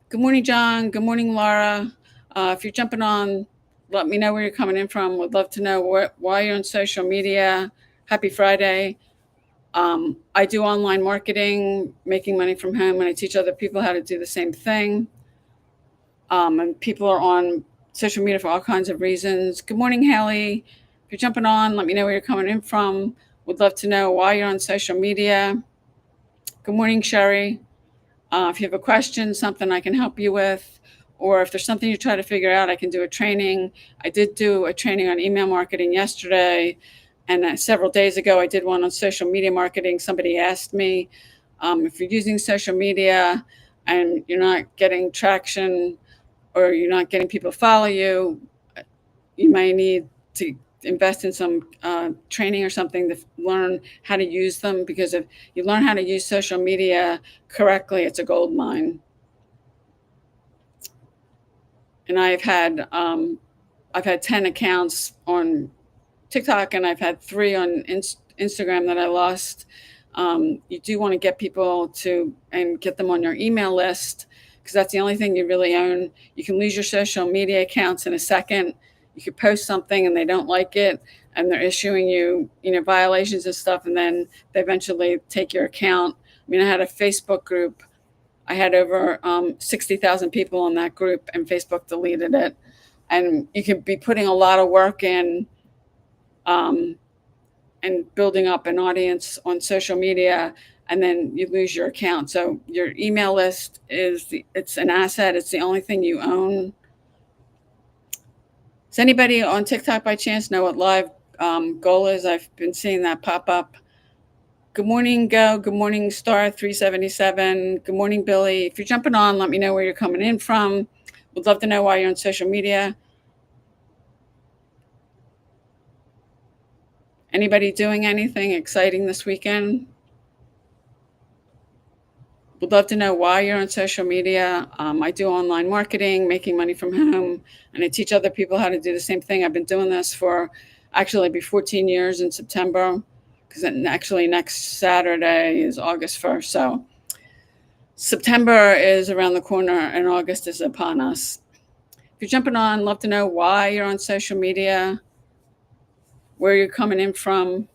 Good morning, John. Good morning, Laura. If you're jumping on, let me know where you're coming in from. Would love to know why you're on social media. Happy Friday. I do online marketing, making money from home, and I teach other people how to do the same thing. And people are on social media for all kinds of reasons. Good morning, Haley. If you're jumping on, let me know where you're coming in from. Would love to know why you're on social media. Good morning, Sherry. If you have a question, something I can help you with, or if there's something you're trying to figure out, I can do a training. I did do a training on email marketing yesterday, and several days ago, I did one on social media marketing. Somebody asked me, if you're using social media and you're not getting traction or you're not getting people to follow you, you may need to invest in some training or something to learn how to use them, because if you learn how to use social media correctly, it's a gold mine. And I've had 10 accounts on TikTok, and I've had 3 on Instagram that I lost. You do want to get people and get them on your email list, because that's the only thing you really own. You can lose your social media accounts in a second. You could post something and they don't like it, and they're issuing you, violations and stuff, and then they eventually take your account. I mean, I had a Facebook group. I had over 60,000 people in that group, and Facebook deleted it. And you could be putting a lot of work in and building up an audience on social media, and then you lose your account. So your email list it's an asset. It's the only thing you own. Does anybody on TikTok by chance know what live goal is? I've been seeing that pop up. Good morning, Go. Good morning, Star 377. Good morning, Billy. If you're jumping on, let me know where you're coming in from. Would love to know why you're on social media. Anybody doing anything exciting this weekend? Would love to know why you're on social media. I do online marketing, making money from home, and I teach other people how to do the same thing. I've been doing this for actually be 14 years in September, because actually next Saturday is August 1st. So September is around the corner and August is upon us. If you're jumping on, love to know why you're on social media, where you're coming in from.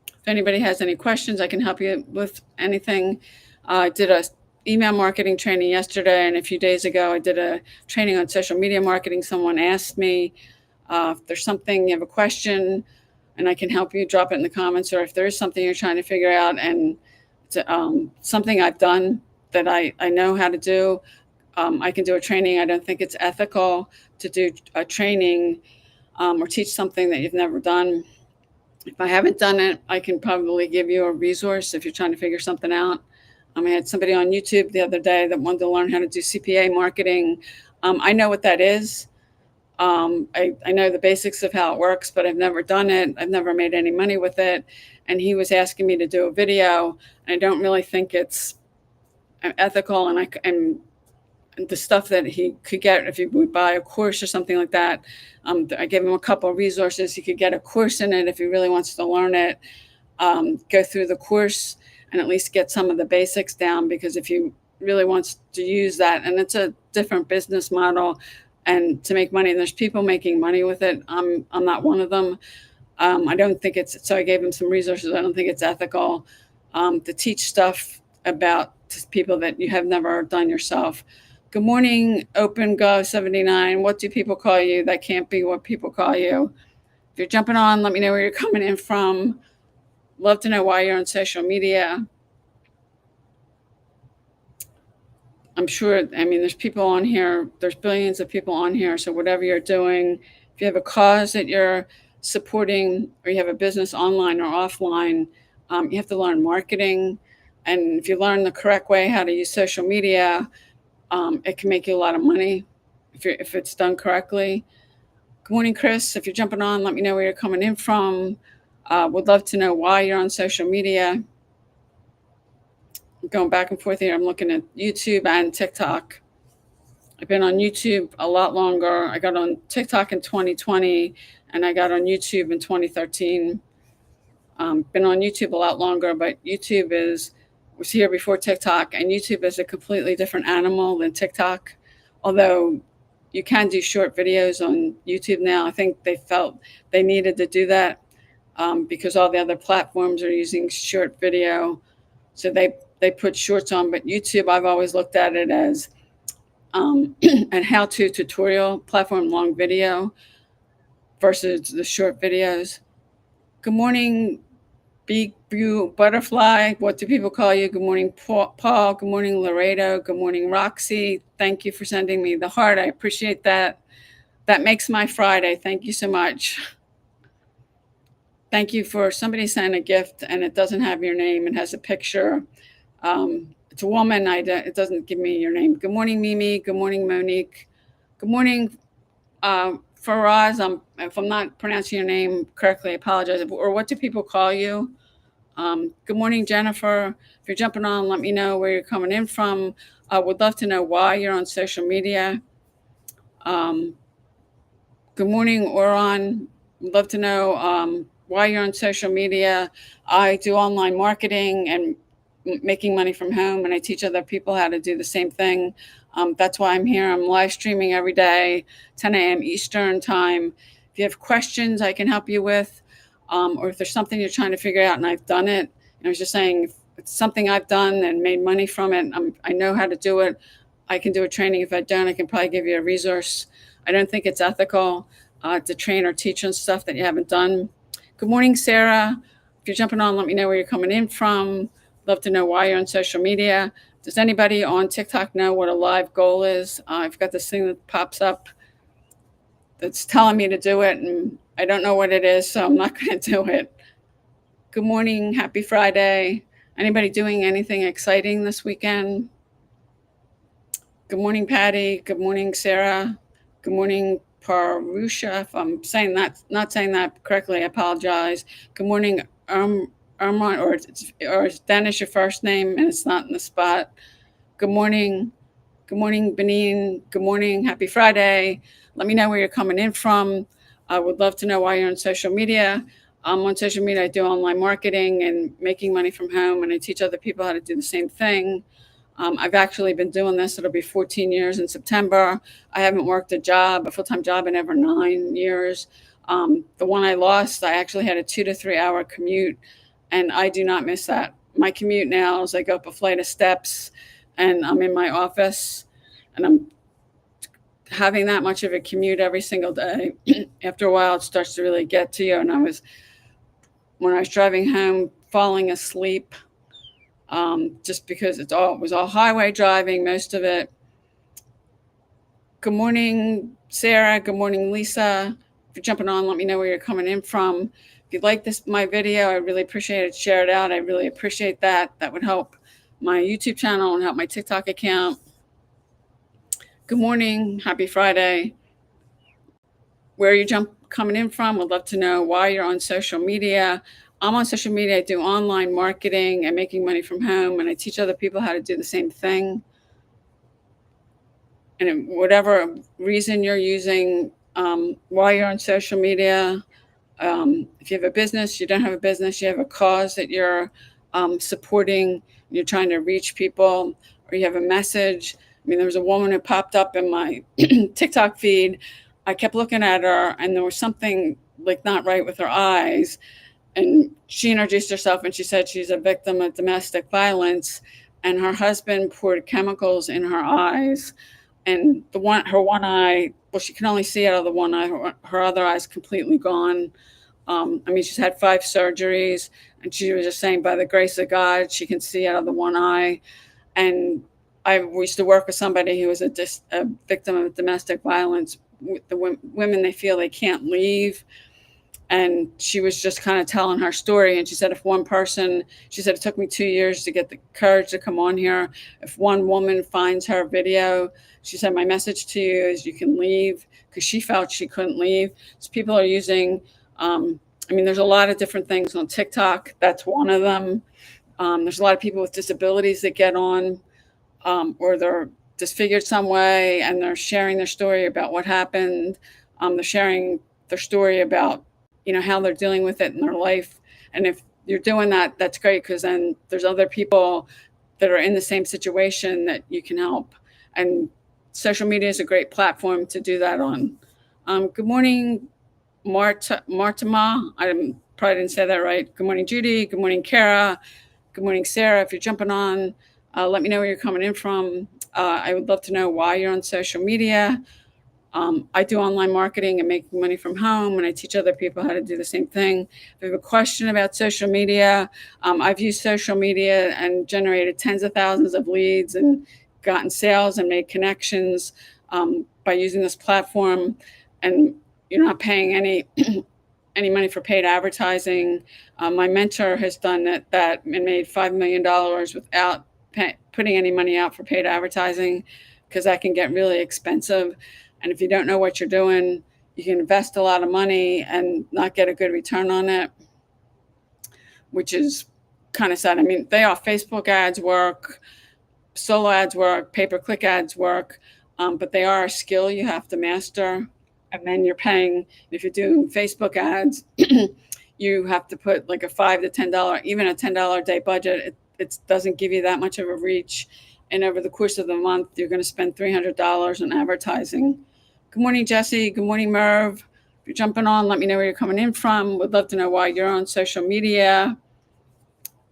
If anybody has any questions, I can help you with anything. I did a email marketing training yesterday, and a few days ago, I did a training on social media marketing. Someone asked me if there's something, you have a question, and I can help you, drop it in the comments, or if there is something you're trying to figure out and something I've done that I know how to do, I can do a training. I don't think it's ethical to do a training or teach something that you've never done. If I haven't done it, I can probably give you a resource if you're trying to figure something out. I had somebody on YouTube the other day that wanted to learn how to do CPA marketing. I know what that is. I know the basics of how it works, but I've never done it. I've never made any money with it. And he was asking me to do a video, and I don't really think it's ethical. And the stuff that he could get if he would buy a course or something like that, I gave him a couple of resources. He could get a course in it if he really wants to learn it, go through the course and at least get some of the basics down, because if he really wants to use that, and it's a different business model and to make money, and there's people making money with it. I'm not one of them. I don't think so I gave him some resources. I don't think it's ethical to teach stuff about to people that you have never done yourself. Good morning, OpenGov79. What do people call you? That can't be what people call you. If you're jumping on, let me know where you're coming in from. Love to know why you're on social media. I'm sure, I mean, there's people on here, there's billions of people on here. So whatever you're doing, if you have a cause that you're supporting or you have a business online or offline, you have to learn marketing. And if you learn the correct way how to use social media, it can make you a lot of money if it's done correctly. Good morning, Chris. If you're jumping on, let me know where you're coming in from. Would love to know why you're on social media. I'm going back and forth here. I'm looking at YouTube and TikTok. I've been on YouTube a lot longer. I got on TikTok in 2020 and I got on YouTube in 2013. Been on YouTube a lot longer, but YouTube was here before TikTok, and YouTube is a completely different animal than TikTok. Although you can do short videos on YouTube now, I think they felt they needed to do that because all the other platforms are using short video, so they put shorts on. But YouTube, I've always looked at it as an how-to tutorial platform, long video versus the short videos. Good morning, Big Blue Butterfly. What do people call you? Good morning, Paul. Good morning, Laredo. Good morning, Roxy. Thank you for sending me the heart. I appreciate that. That makes my Friday. Thank you so much. Thank you for somebody sent a gift and it doesn't have your name. It has a picture. It's a woman. It doesn't give me your name. Good morning, Mimi. Good morning, Monique. Good morning, Faraz. If I'm not pronouncing your name correctly, I apologize. Or what do people call you? Good morning, Jennifer. If you're jumping on, let me know where you're coming in from. Would love to know why you're on social media. Good morning, Oron. Would love to know why you're on social media. I do online marketing and making money from home, and I teach other people how to do the same thing. That's why I'm here. I'm live streaming every day, 10 a.m. Eastern time. If you have questions I can help you with, or if there's something you're trying to figure out and I've done it, and I was just saying, if it's something I've done and made money from it, I know how to do it. I can do a training. If I don't, I can probably give you a resource. I don't think it's ethical to train or teach on stuff that you haven't done. Good morning, Sarah. If you're jumping on, let me know where you're coming in from. Love to know why you're on social media. Does anybody on TikTok know what a live goal is? I've got this thing that pops up that's telling me to do it, and I don't know what it is, so I'm not going to do it. Good morning. Happy Friday. Anybody doing anything exciting this weekend? Good morning, Patty. Good morning, Sarah. Good morning, Parusha. If I'm saying that, not saying that correctly, I apologize. Good morning, Ermon, or is Danish your first name and it's not in the spot? Good morning. Good morning, Benin. Good morning. Happy Friday. Let me know where you're coming in from. I would love to know why you're on social media. On social media, I do online marketing and making money from home, and I teach other people how to do the same thing. I've actually been doing this. It'll be 14 years in September. I haven't worked a full-time job in over 9 years. The one I lost, I actually had a 2 to 3 hour commute, and I do not miss that. My commute now is I go up a flight of steps and I'm in my office, and I'm having that much of a commute every single day. After a while, it starts to really get to you. And when I was driving home, falling asleep, just because it was all highway driving, most of it. Good morning, Sarah. Good morning, Lisa. If you're jumping on, let me know where you're coming in from. If you like my video, I really appreciate it. Share it out. I really appreciate that. That would help my YouTube channel and help my TikTok account. Good morning. Happy Friday. Where are you coming in from? Would love to know why you're on social media. I'm on social media. I do online marketing and making money from home, and I teach other people how to do the same thing. And whatever reason you're using, why you're on social media, if you have a business, you don't have a business, you have a cause that you're supporting, you're trying to reach people, or you have a message. I mean, there was a woman who popped up in my TikTok feed. I kept looking at her, and there was something like not right with her eyes. And she introduced herself, and she said she's a victim of domestic violence. and her husband poured chemicals in her eyes, and her one eye, well, she can only see out of the one eye. Her other eye's completely gone. I mean, she's had 5 surgeries, and she was just saying, by the grace of God, she can see out of the one eye. And I used to work with somebody who was a victim of domestic violence. The women, they feel they can't leave, and she was just kind of telling her story. And she said, if one person, she said, it took me 2 years to get the courage to come on here. If one woman finds her video, she said, my message to you is you can leave, because she felt she couldn't leave. So people are using, I mean, there's a lot of different things on TikTok. That's one of them. There's a lot of people with disabilities that get on, or they're disfigured some way, and they're sharing their story about what happened. They're sharing their story about, how they're dealing with it in their life. And if you're doing that, that's great, because then there's other people that are in the same situation that you can help. And social media is a great platform to do that on. Good morning, Martima. I probably didn't say that right. Good morning, Judy. Good morning, Kara. Good morning, Sarah. If you're jumping on, let me know where you're coming in from. I would love to know why you're on social media. I do online marketing and making money from home, and I teach other people how to do the same thing. If you have a question about social media, I've used social media and generated tens of thousands of leads and gotten sales and made connections by using this platform. And you're not paying any any money for paid advertising. My mentor has done that and made $5 million without putting any money out for paid advertising, because that can get really expensive. And if you don't know what you're doing, you can invest a lot of money and not get a good return on it, which is kind of sad. I mean, Facebook ads work, solo ads work, pay-per-click ads work, but they are a skill you have to master. And then you're paying, if you're doing Facebook ads, you have to put like a $5 to $10, even a $10 a day budget. It doesn't give you that much of a reach. And over the course of the month, you're going to spend $300 on advertising. Good morning, Jesse. Good morning, Merv. If you're jumping on, let me know where you're coming in from. Would love to know why you're on social media.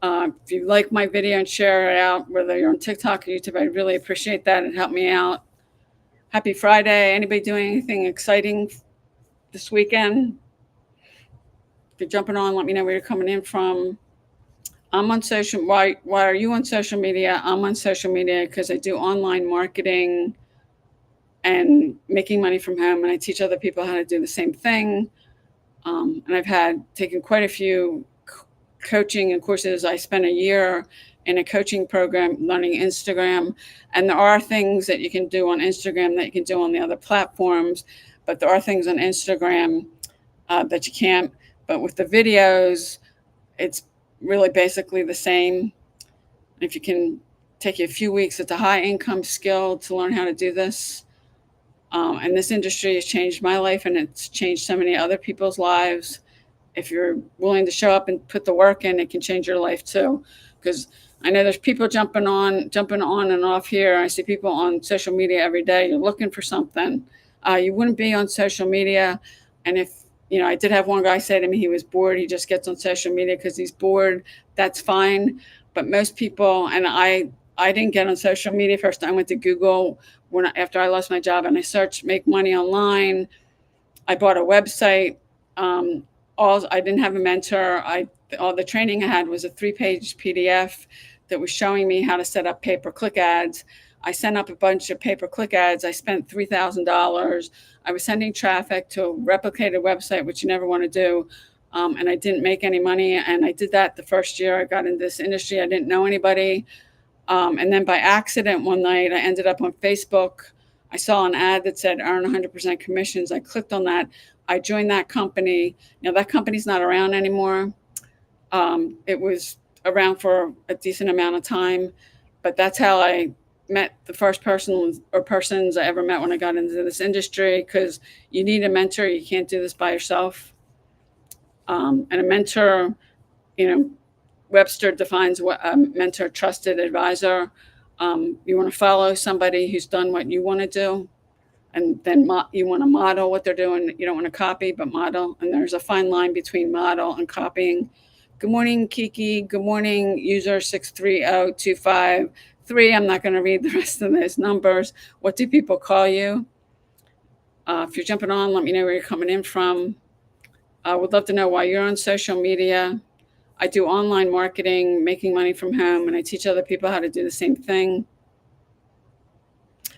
If you like my video and share it out, whether you're on TikTok or YouTube, I'd really appreciate that. It'd help me out. Happy Friday. Anybody doing anything exciting this weekend? If you're jumping on, let me know where you're coming in from. I'm on social. Why are you on social media? I'm on social media because I do online marketing and making money from home, and I teach other people how to do the same thing. And I've taken quite a few coaching and courses. I spent a year in a coaching program learning Instagram, and there are things that you can do on Instagram that you can do on the other platforms, but there are things on Instagram that you can't. But with the videos, it's really basically the same. If you can take you a few weeks, it's a high income skill to learn how to do this. And this industry has changed my life, and it's changed so many other people's lives. If you're willing to show up and put the work in, it can change your life too. Because I know there's people jumping on and off here. I see people on social media every day. You're looking for something. You wouldn't be on social media. And if, I did have one guy say to me he was bored. He just gets on social media because he's bored. That's fine. But most people, and I didn't get on social media first. I went to Google after I lost my job, and I searched make money online. I bought a website. I didn't have a mentor. All the training I had was a 3-page PDF that was showing me how to set up pay-per-click ads. I sent up a bunch of pay-per-click ads. I spent $3,000. I was sending traffic to a replicated website, which you never want to do. And I didn't make any money. And I did that the first year I got into this industry. I didn't know anybody. And then by accident one night, I ended up on Facebook. I saw an ad that said earn 100% commissions. I clicked on that. I joined that company. That company's not around anymore. It was around for a decent amount of time, but that's how I met the first person or persons I ever met when I got into this industry, because you need a mentor. You can't do this by yourself. And a mentor, Webster defines what a mentor, trusted advisor. You want to follow somebody who's done what you want to do, and then you want to model what they're doing. You don't want to copy, but model. And there's a fine line between model and copying, Good morning, Kiki. Good morning, user 630253. I'm not going to read the rest of those numbers. What do people call you? If you're jumping on, let me know where you're coming in from. I would love to know why you're on social media. I do online marketing, making money from home, and I teach other people how to do the same thing.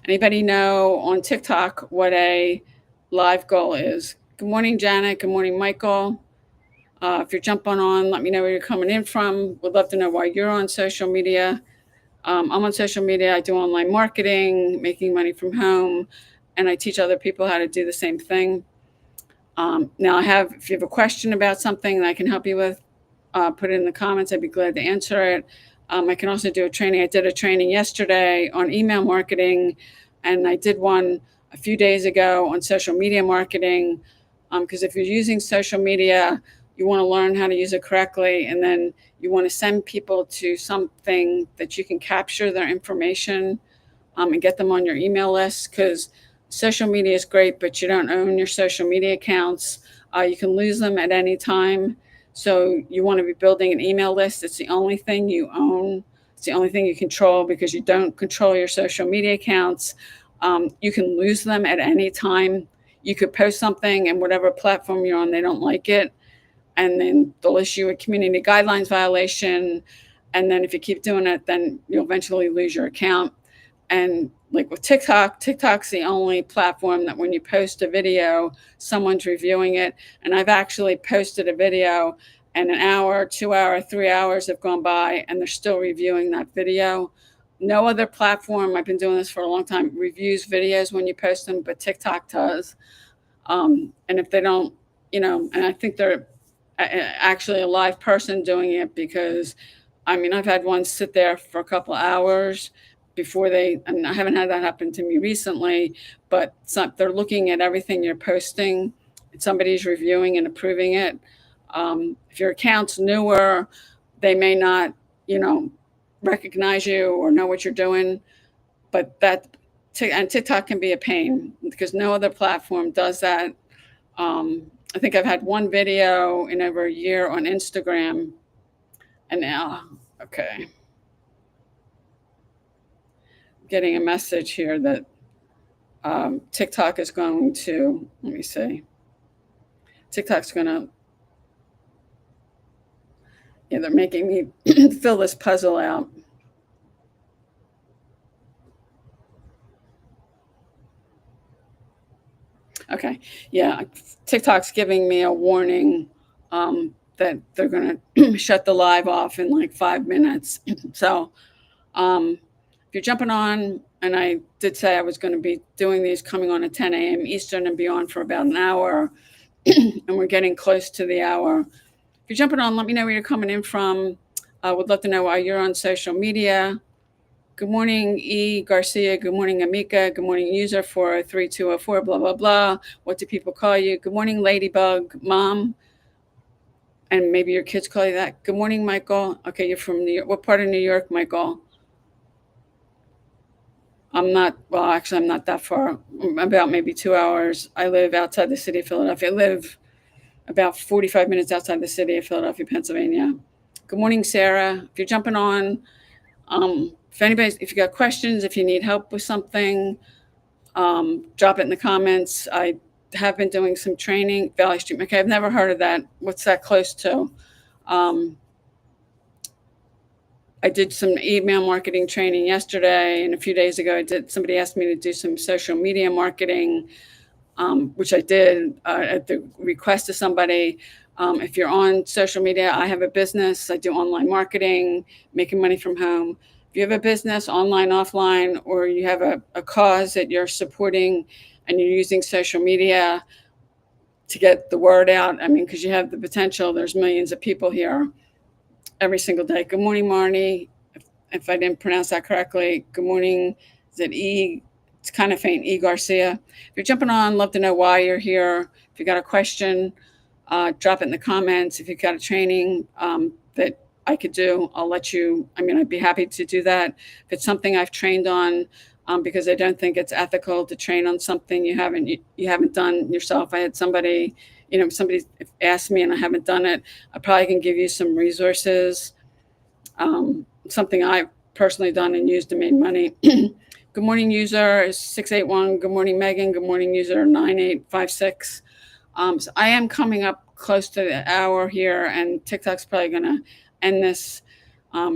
Anybody know on TikTok what a live goal is? Good morning, Janet. Good morning, Michael. If you're jumping on, let me know where you're coming in from. Would love to know why you're on social media. I'm on social media. I do online marketing, making money from home, and I teach other people how to do the same thing. Now, if you have a question about something that I can help you with, put it in the comments. I'd be glad to answer it. I can also do a training. I did a training yesterday on email marketing, and I did one a few days ago on social media marketing. Because if you're using social media, you want to learn how to use it correctly, and then you want to send people to something that you can capture their information and get them on your email list. Because social media is great, but you don't own your social media accounts. You can lose them at any time. So you want to be building an email list. It's the only thing you own. It's the only thing you control because you don't control your social media accounts. You can lose them at any time. You could post something and whatever platform you're on, they don't like it. And then they'll issue a community guidelines violation. And then if you keep doing it, then you'll eventually lose your account. And like with TikTok's the only platform that when you post a video, someone's reviewing it. And I've actually posted a video and an hour, 2 hour, 3 hours have gone by and they're still reviewing that video. No other platform, I've been doing this for a long time, reviews videos when you post them, but TikTok does. And if they don't, and I think they're actually a live person doing it because I've had one sit there for a couple of hours before and I haven't had that happen to me recently, but they're looking at everything you're posting. Somebody's reviewing and approving it. If your account's newer, they may not, recognize you or know what you're doing, but and TikTok can be a pain because no other platform does that. I think I've had one video in over a year on Instagram, and now, okay, getting a message here that TikTok is going to, let me see, TikTok's going to, yeah, they're making me fill this puzzle out. Okay, yeah, TikTok's giving me a warning that they're going to shut the live off in like 5 minutes. So if you're jumping on, and I did say I was going to be doing these coming on at 10 a.m. Eastern and be on for about an hour, and we're getting close to the hour. If you're jumping on, let me know where you're coming in from. I would love to know why you're on social media. Good morning, E. Garcia. Good morning, Amika. Good morning, user 403204, blah, blah, blah. What do people call you? Good morning, Ladybug, Mom. And maybe your kids call you that. Good morning, Michael. Okay, you're from New York. What part of New York, Michael? I'm not that far. About maybe 2 hours. I live outside the city of Philadelphia. I live about 45 minutes outside the city of Philadelphia, Pennsylvania. Good morning, Sarah. If you're jumping on, if you got questions, if you need help with something, drop it in the comments. I have been doing some training, Valley Street. Okay, I've never heard of that. What's that close to? I did some email marketing training yesterday, and a few days ago, somebody asked me to do some social media marketing, which I did at the request of somebody. If you're on social media, I have a business. I do online marketing, making money from home. If you have a business, online, offline, or you have a cause that you're supporting and you're using social media to get the word out, because you have the potential, there's millions of people here every single day. Good morning, Marnie. If I didn't pronounce that correctly, good morning. Is it E? It's kind of faint, E. Garcia. If you're jumping on, love to know why you're here. If you got a question, drop it in the comments. If you've got a training that I could do, I'll let you, I'd be happy to do that. If it's something I've trained on, because I don't think it's ethical to train on something you haven't done yourself. I had somebody if somebody asks me and I haven't done it, I probably can give you some resources. Something I've personally done and used to make money. Good morning, user is 681. Good morning, Megan. Good morning, user 9856. So I am coming up close to the hour here, and TikTok's probably going to end this.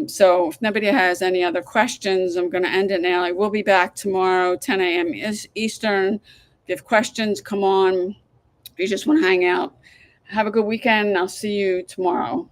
So if nobody has any other questions, I'm going to end it now. I will be back tomorrow, 10 a.m. Eastern. If you have questions, come on. If you just want to hang out, have a good weekend. I'll see you tomorrow.